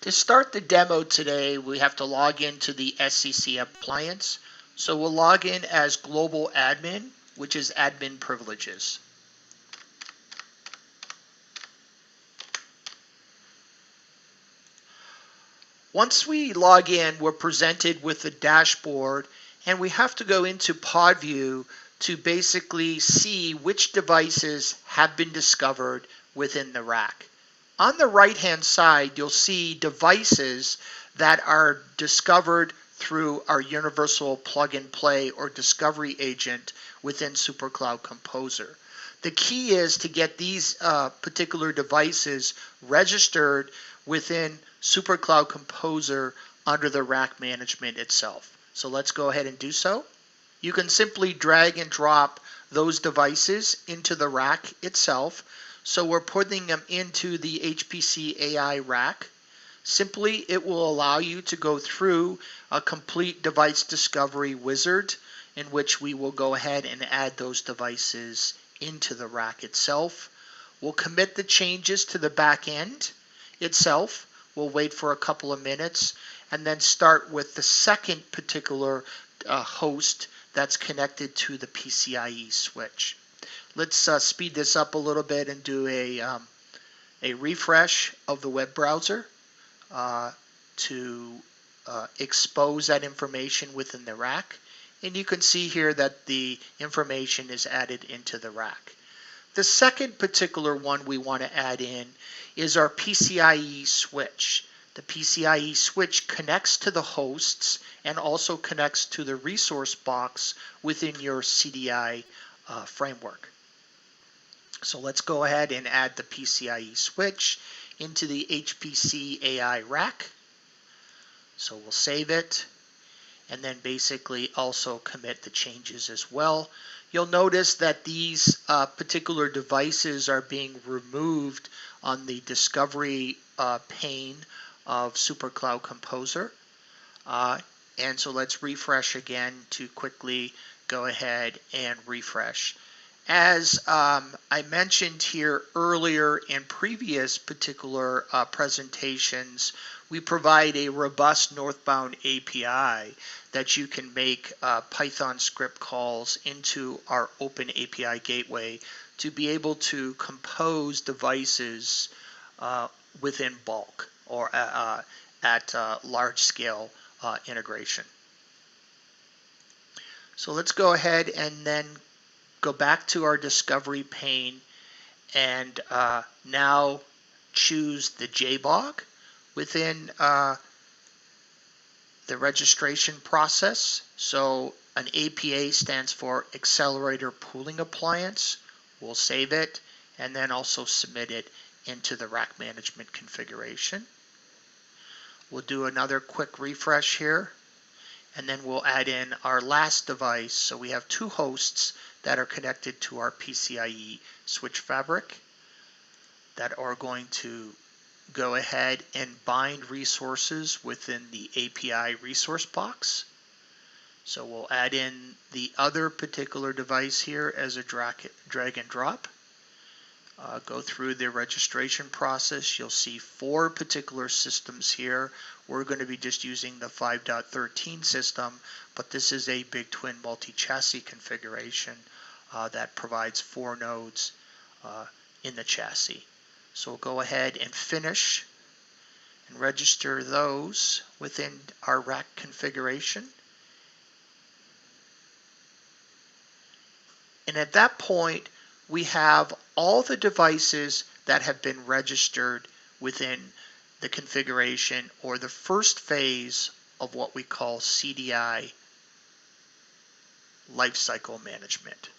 To start the demo today, we have to log into the SCC appliance. So we'll log in as global admin, which is admin privileges. Once we log in, we're presented with the dashboard, and we have to go into PODview to basically see which devices have been discovered within the rack. On the right-hand side, you'll see devices that are discovered through our universal plug-and-play or discovery agent within SuperCloud Composer. The key is to get these particular devices registered within SuperCloud Composer under the rack management itself. So let's go ahead and do so. You can simply drag and drop those devices into the rack itself. So we're putting them into the HPC AI rack. Simply, it will allow you to go through a complete device discovery wizard in which we will go ahead and add those devices into the rack itself. We'll commit the changes to the back end itself. We'll wait for a couple of minutes and then start with the second particular host that's connected to the PCIe switch. Let's speed this up a little bit and do a refresh of the web browser to expose that information within the rack. And you can see here that the information is added into the rack. The second particular one we want to add in is our PCIe switch. The PCIe switch connects to the hosts and also connects to the resource box within your CDI framework. So let's go ahead and add the PCIe switch into the HPC AI rack. So we'll save it and then basically also commit the changes as well. You'll notice that these particular devices are being removed on the discovery pane of SuperCloud Composer. And so let's refresh again to quickly go ahead and refresh. As I mentioned here earlier in previous particular presentations, we provide a robust northbound API that you can make Python script calls into our open API gateway to be able to compose devices within bulk or at large scale integration. So let's go ahead and then go back to our discovery pane and now choose the JBOG within the registration process. So an APA stands for Accelerator Pooling Appliance. We'll save it and then also submit it into the rack management configuration. We'll do another quick refresh here and then we'll add in our last device. So we have two hosts that are connected to our PCIe switch fabric that are going to go ahead and bind resources within the API resource box. So we'll add in the other particular device here as a drag and drop. Go through the registration process. You'll see 4 particular systems here. We're going to be just using the 5.13 system, but this is a big twin multi-chassis configuration that provides 4 nodes in the chassis. So we'll go ahead and finish and register those within our rack configuration. And at that point, we have all the devices that have been registered within the configuration or the first phase of what we call CDI lifecycle management.